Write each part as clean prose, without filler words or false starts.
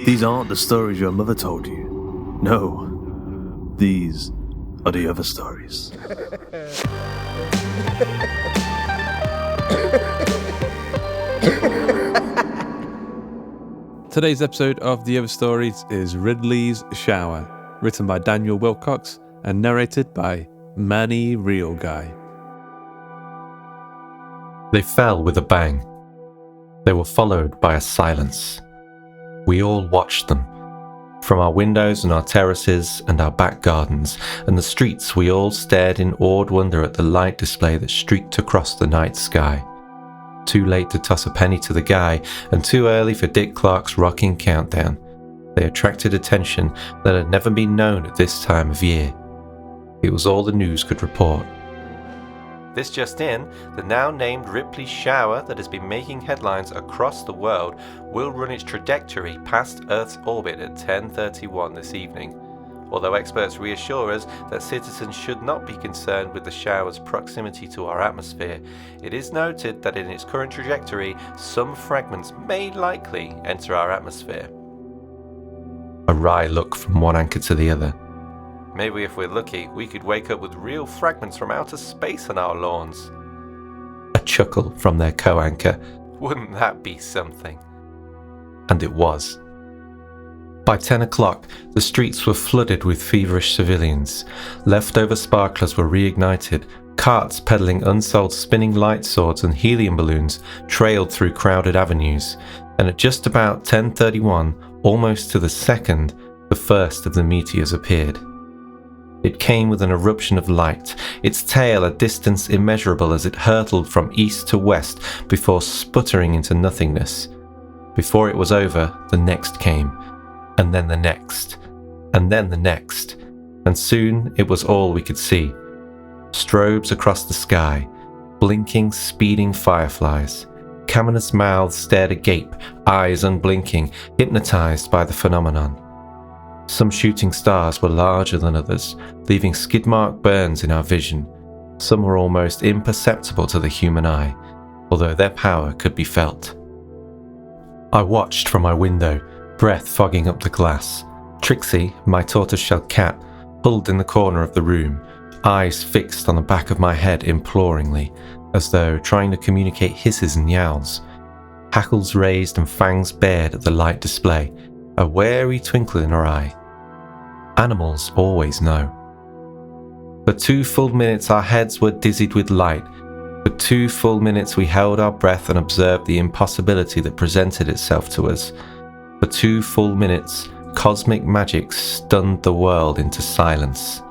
These aren't the stories your mother told you. No, these are the other stories. Today's episode of The Other Stories is Ridley's Shower, written by Daniel Wilcox and narrated by Manny Realguy. They fell with a bang. They were followed by a silence. We all watched them. From our windows and our terraces and our back gardens and the streets, we all stared in awed wonder at the light display that streaked across the night sky. Too late to toss a penny to the guy, and too early for Dick Clark's rocking countdown. They attracted attention that had never been known at this time of year. It was all the news could report. This just in, the now named Ripley shower that has been making headlines across the world will run its trajectory past Earth's orbit at 10:31 this evening. Although experts reassure us that citizens should not be concerned with the shower's proximity to our atmosphere, it is noted that in its current trajectory, some fragments may likely enter our atmosphere. A wry look from one anchor to the other. Maybe if we're lucky, we could wake up with real fragments from outer space on our lawns. A chuckle from their co-anchor. Wouldn't that be something? And it was. By 10 o'clock, the streets were flooded with feverish civilians. Leftover sparklers were reignited. Carts peddling unsold spinning light swords and helium balloons trailed through crowded avenues. And at just about 10:31, almost to the second, the first of the meteors appeared. It came with an eruption of light, its tail a distance immeasurable as it hurtled from east to west before sputtering into nothingness. Before it was over, the next came, and then the next, and then the next, and soon it was all we could see. Strobes across the sky, blinking, speeding fireflies. Cavernous mouths stared agape, eyes unblinking, hypnotized by the phenomenon. Some shooting stars were larger than others, leaving skid-mark burns in our vision. Some were almost imperceptible to the human eye, although their power could be felt. I watched from my window, breath fogging up the glass. Trixie, my tortoiseshell cat, huddled in the corner of the room, eyes fixed on the back of my head imploringly, as though trying to communicate hisses and yowls. Hackles raised and fangs bared at the light display, a wary twinkle in her eye. Animals always know. For 2 full minutes our heads were dizzied with light. For 2 full minutes we held our breath and observed the impossibility that presented itself to us. For 2 full minutes, cosmic magic stunned the world into silence.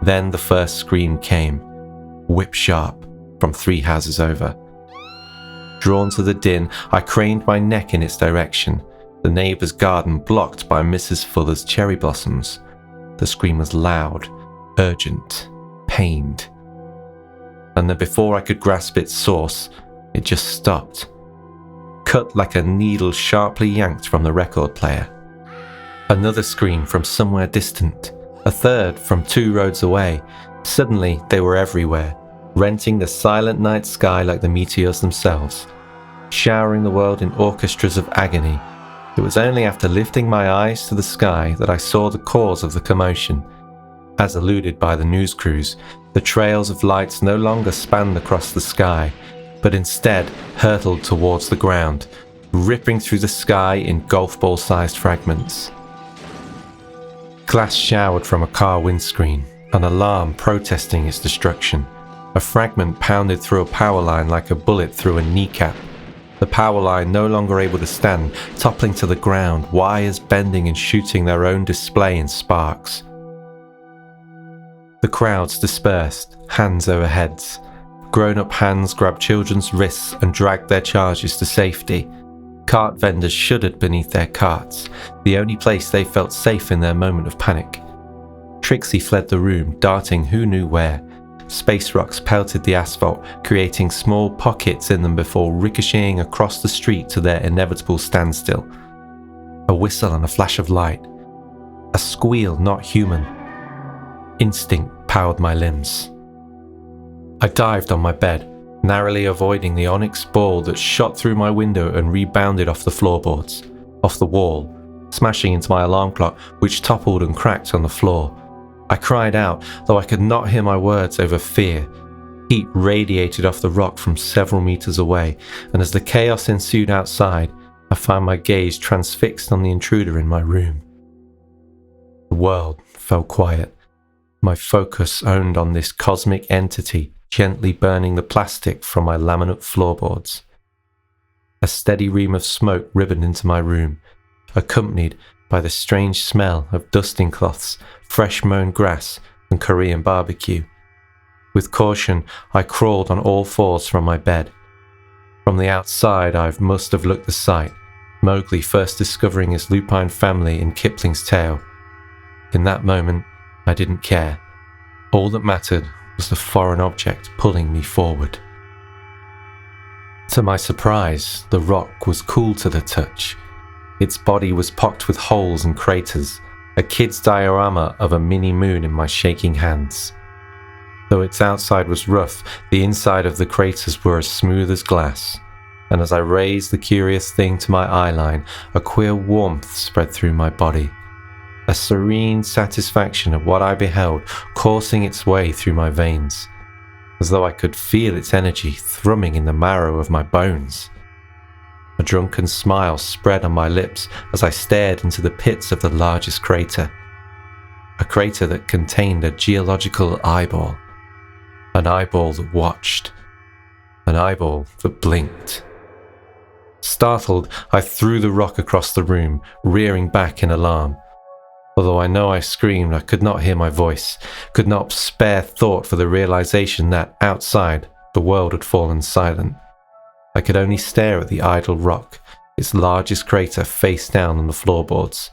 Then the first scream came, whip-sharp, from 3 houses over. Drawn to the din, I craned my neck in its direction. The neighbour's garden blocked by Mrs. Fuller's cherry blossoms. The scream was loud, urgent, pained. And then before I could grasp its source, it just stopped. Cut like a needle sharply yanked from the record player. Another scream from somewhere distant. A third from 2 roads away. Suddenly they were everywhere, renting the silent night sky like the meteors themselves, showering the world in orchestras of agony. It was only after lifting my eyes to the sky that I saw the cause of the commotion. As alluded by the news crews, the trails of lights no longer spanned across the sky, but instead hurtled towards the ground, ripping through the sky in golf ball-sized fragments. Glass showered from a car windscreen, an alarm protesting its destruction. A fragment pounded through a power line like a bullet through a kneecap. The power line no longer able to stand, toppling to the ground, wires bending and shooting their own display in sparks. The crowds dispersed, hands over heads. Grown-up hands grabbed children's wrists and dragged their charges to safety. Cart vendors shuddered beneath their carts, the only place they felt safe in their moment of panic. Trixie fled the room, darting who knew where. Space rocks pelted the asphalt, creating small pockets in them before ricocheting across the street to their inevitable standstill. A whistle and a flash of light. A squeal not human. Instinct powered my limbs. I dived on my bed, narrowly avoiding the onyx ball that shot through my window and rebounded off the floorboards, off the wall, smashing into my alarm clock, which toppled and cracked on the floor. I cried out, though I could not hear my words over fear. Heat radiated off the rock from several meters away, and as the chaos ensued outside, I found my gaze transfixed on the intruder in my room. The world fell quiet, my focus honed on this cosmic entity gently burning the plastic from my laminate floorboards. A steady ream of smoke ribboned into my room, accompanied by the strange smell of dusting cloths, fresh mown grass, and Korean barbecue. With caution, I crawled on all fours from my bed. From the outside, I must have looked the sight, Mowgli first discovering his lupine family in Kipling's tale. In that moment, I didn't care. All that mattered was the foreign object pulling me forward. To my surprise, the rock was cool to the touch. Its body was pocked with holes and craters, a kid's diorama of a mini moon in my shaking hands. Though its outside was rough, the inside of the craters were as smooth as glass, and as I raised the curious thing to my eyeline, a queer warmth spread through my body. A serene satisfaction at what I beheld coursing its way through my veins, as though I could feel its energy thrumming in the marrow of my bones. A drunken smile spread on my lips as I stared into the pits of the largest crater. A crater that contained a geological eyeball. An eyeball that watched. An eyeball that blinked. Startled, I threw the rock across the room, rearing back in alarm. Although I know I screamed, I could not hear my voice, could not spare thought for the realization that, outside, the world had fallen silent. I could only stare at the idle rock, its largest crater face down on the floorboards.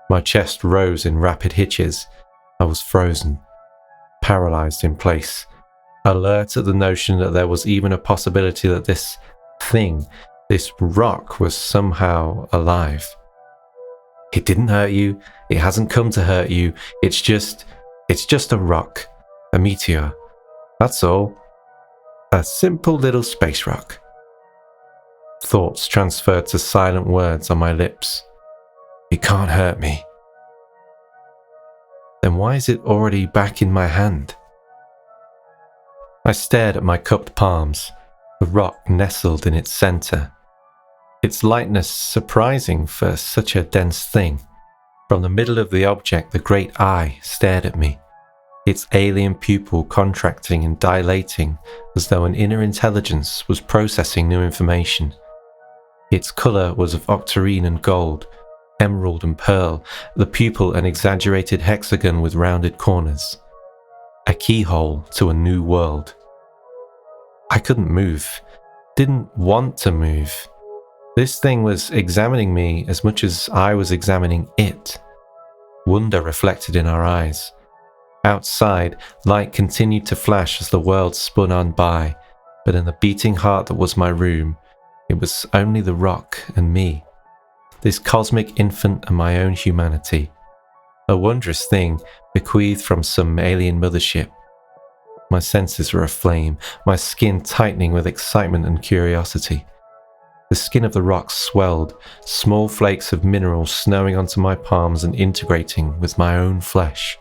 My chest rose in rapid hitches. I was frozen, paralyzed in place, alert at the notion that there was even a possibility that this thing, this rock, was somehow alive. It didn't hurt you. It hasn't come to hurt you. It's just a rock. A meteor. That's all. A simple little space rock. Thoughts transferred to silent words on my lips. It can't hurt me. Then why is it already back in my hand? I stared at my cupped palms, the rock nestled in its center. Its lightness surprising for such a dense thing. From the middle of the object, the great eye stared at me, its alien pupil contracting and dilating as though an inner intelligence was processing new information. Its color was of octarine and gold, emerald and pearl, the pupil an exaggerated hexagon with rounded corners. A keyhole to a new world. I couldn't move, didn't want to move. This thing was examining me as much as I was examining it. Wonder reflected in our eyes. Outside, light continued to flash as the world spun on by, but in the beating heart that was my room, it was only the rock and me, this cosmic infant and my own humanity. A wondrous thing bequeathed from some alien mothership. My senses were aflame, my skin tightening with excitement and curiosity. The skin of the rock swelled, small flakes of minerals snowing onto my palms and integrating with my own flesh.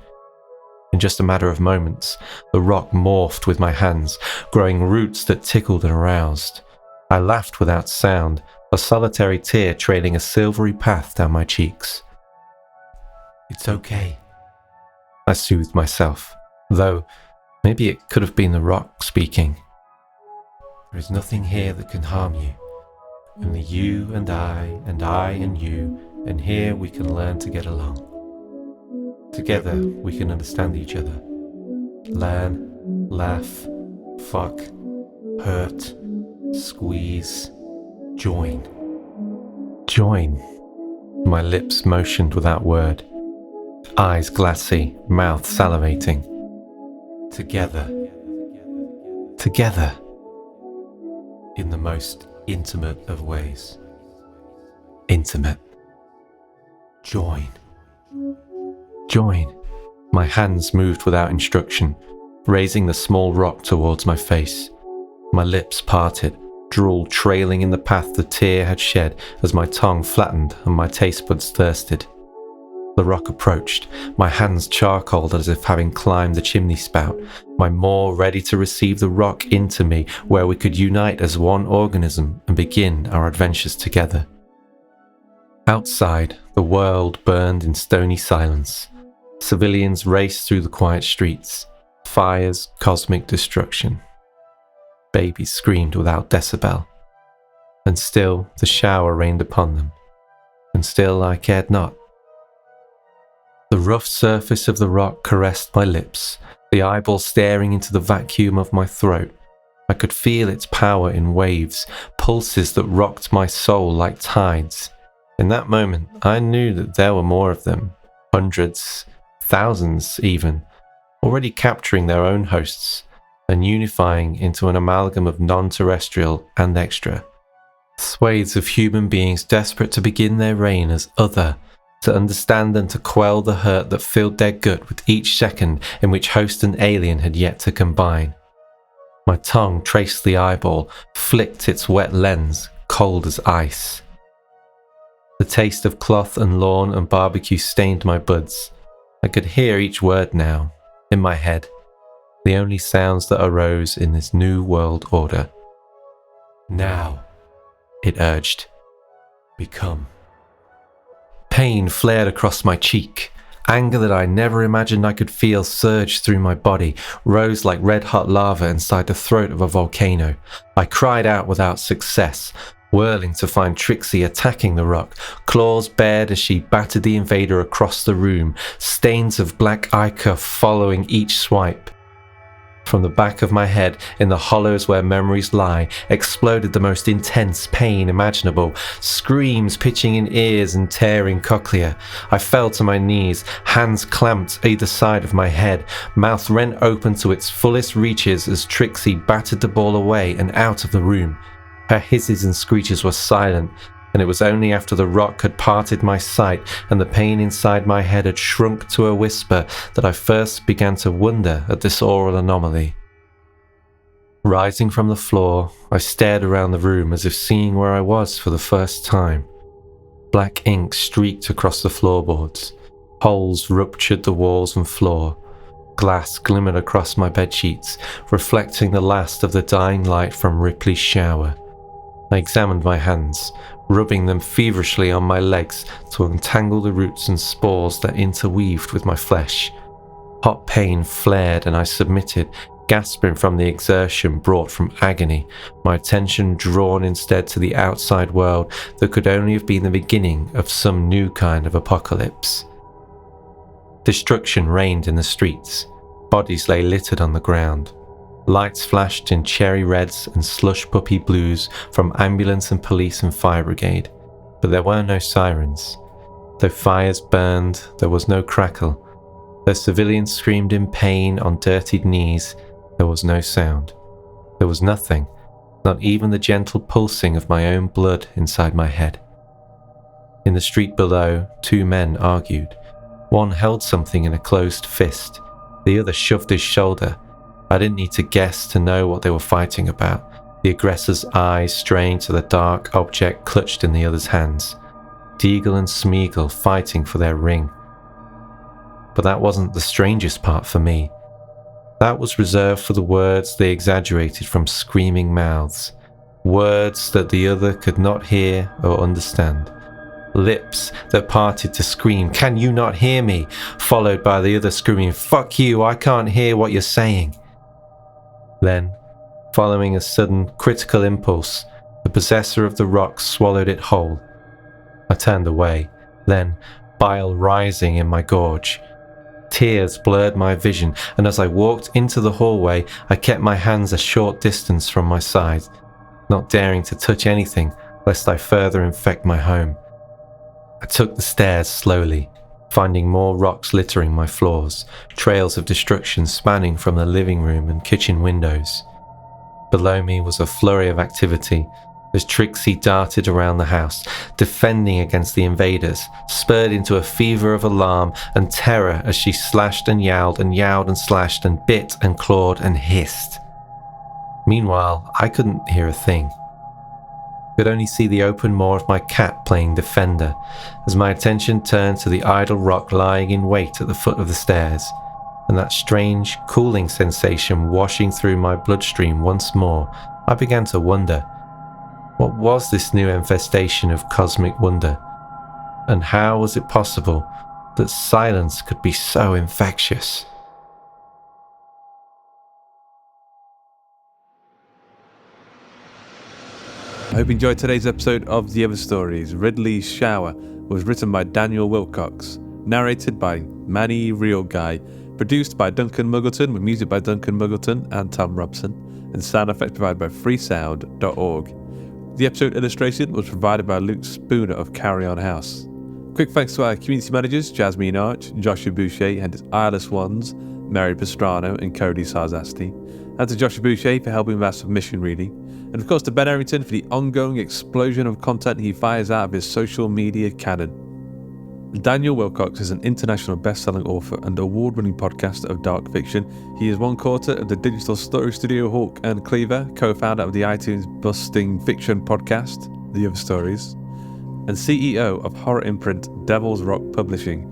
In just a matter of moments, the rock morphed with my hands, growing roots that tickled and aroused. I laughed without sound, a solitary tear trailing a silvery path down my cheeks. It's okay, I soothed myself, though maybe it could have been the rock speaking. There is nothing here that can harm you. Only you and I and you, and here we can learn to get along. Together we can understand each other. Learn, laugh, fuck, hurt, squeeze, join. Join. My lips motioned without word. Eyes glassy, mouth salivating. Together. Together. In the most intimate of ways. Intimate. Join. Join. My hands moved without instruction, raising the small rock towards my face. My lips parted, drool trailing in the path the tear had shed as my tongue flattened and my taste buds thirsted. The rock approached, my hands charcoaled as if having climbed the chimney spout, my maw ready to receive the rock into me where we could unite as one organism and begin our adventures together. Outside, the world burned in stony silence. Civilians raced through the quiet streets. Fires, cosmic destruction. Babies screamed without decibel. And still the shower rained upon them. And still I cared not. The rough surface of the rock caressed my lips, the eyeball staring into the vacuum of my throat. I could feel its power in waves, pulses that rocked my soul like tides. In that moment, I knew that there were more of them, hundreds, thousands even, already capturing their own hosts and unifying into an amalgam of non-terrestrial and extra. Swathes of human beings desperate to begin their reign as other, to understand and to quell the hurt that filled their gut with each second in which host and alien had yet to combine. My tongue traced the eyeball, flicked its wet lens, cold as ice. The taste of cloth and lawn and barbecue stained my buds. I could hear each word now, in my head, the only sounds that arose in this new world order. Now, it urged, become. Pain flared across my cheek. Anger that I never imagined I could feel surged through my body, rose like red-hot lava inside the throat of a volcano. I cried out without success, whirling to find Trixie attacking the rock, claws bared as she battered the invader across the room, stains of black ichor following each swipe. From the back of my head, in the hollows where memories lie, exploded the most intense pain imaginable, screams pitching in ears and tearing cochlea. I fell to my knees, hands clamped either side of my head, mouth rent open to its fullest reaches as Trixie battered the ball away and out of the room. Her hisses and screeches were silent, and it was only after the rock had parted my sight and the pain inside my head had shrunk to a whisper that I first began to wonder at this aural anomaly. Rising from the floor, I stared around the room as if seeing where I was for the first time. Black ink streaked across the floorboards. Holes ruptured the walls and floor. Glass glimmered across my bedsheets, reflecting the last of the dying light from Ripley's shower. I examined my hands, rubbing them feverishly on my legs to untangle the roots and spores that interweaved with my flesh. Hot pain flared and I submitted, gasping from the exertion brought from agony, my attention drawn instead to the outside world that could only have been the beginning of some new kind of apocalypse. Destruction reigned in the streets. Bodies lay littered on the ground. Lights flashed in cherry reds and slush puppy blues from ambulance and police and fire brigade, but there were no sirens. Though fires burned, there was no crackle. Though civilians screamed in pain on dirtied knees, there was no sound. There was nothing, not even the gentle pulsing of my own blood inside my head. In the street below, two men argued. One held something in a closed fist. The other shoved his shoulder. I didn't need to guess to know what they were fighting about. The aggressor's eyes strained to the dark object clutched in the other's hands. Deagle and Smeagol fighting for their ring. But that wasn't the strangest part for me. That was reserved for the words they exaggerated from screaming mouths. Words that the other could not hear or understand. Lips that parted to scream, "Can you not hear me?" Followed by the other screaming, "Fuck you, I can't hear what you're saying." Then, following a sudden critical impulse, the possessor of the rock swallowed it whole. I turned away, then, bile rising in my gorge. Tears blurred my vision, and as I walked into the hallway, I kept my hands a short distance from my side, not daring to touch anything lest I further infect my home. I took the stairs slowly, finding more rocks littering my floors, trails of destruction spanning from the living room and kitchen windows. Below me was a flurry of activity as Trixie darted around the house, defending against the invaders, spurred into a fever of alarm and terror as she slashed and yowled and slashed and bit and clawed and hissed. Meanwhile, I couldn't hear a thing. Could only see the open maw of my cat playing defender as my attention turned to the idle rock lying in wait at the foot of the stairs, and that strange, cooling sensation washing through my bloodstream once more. I began to wonder, what was this new infestation of cosmic wonder? And how was it possible that silence could be so infectious? I hope you enjoyed today's episode of The Other Stories. Ridley's Shower was written by Daniel Wilcox, narrated by Manny Realguy, produced by Duncan Muggleton, with music by Duncan Muggleton and Tom Robson, and sound effects provided by freesound.org. The episode illustration was provided by Luke Spooner of Carry On House. Quick thanks to our community managers, Jasmine Arch, Joshua Boucher and his eyeless ones, Mary Pastrano and Cody Czarzasty, and to Joshua Boucher for helping with our submission reading, and of course to Ben Errington for the ongoing explosion of content he fires out of his social media cannon. Daniel Wilcox is an international best-selling author and award-winning podcaster of dark fiction. He is one quarter of the digital story studio Hawk and Cleaver, co-founder of the iTunes busting fiction podcast, The Other Stories, and CEO of horror imprint Devil's Rock Publishing.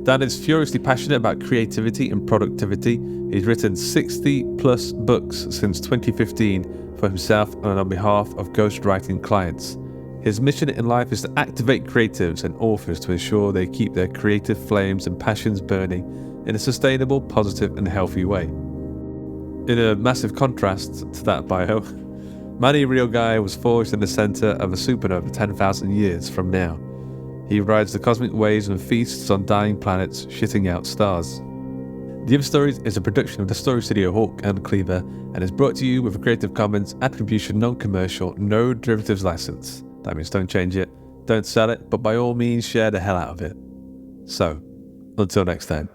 Dan is furiously passionate about creativity and productivity. He's written 60 plus books since 2015 for himself and on behalf of ghostwriting clients. His mission in life is to activate creatives and authors to ensure they keep their creative flames and passions burning in a sustainable, positive and healthy way. In a massive contrast to that bio, Manny Realguy was forged in the center of a supernova 10,000 years from now. He rides the cosmic waves and feasts on dying planets, shitting out stars. The Other Stories is a production of the story studio Hawk and Cleaver and is brought to you with a Creative Commons Attribution Non-Commercial No Derivatives license. That means don't change it, don't sell it, but by all means share the hell out of it. So, until next time.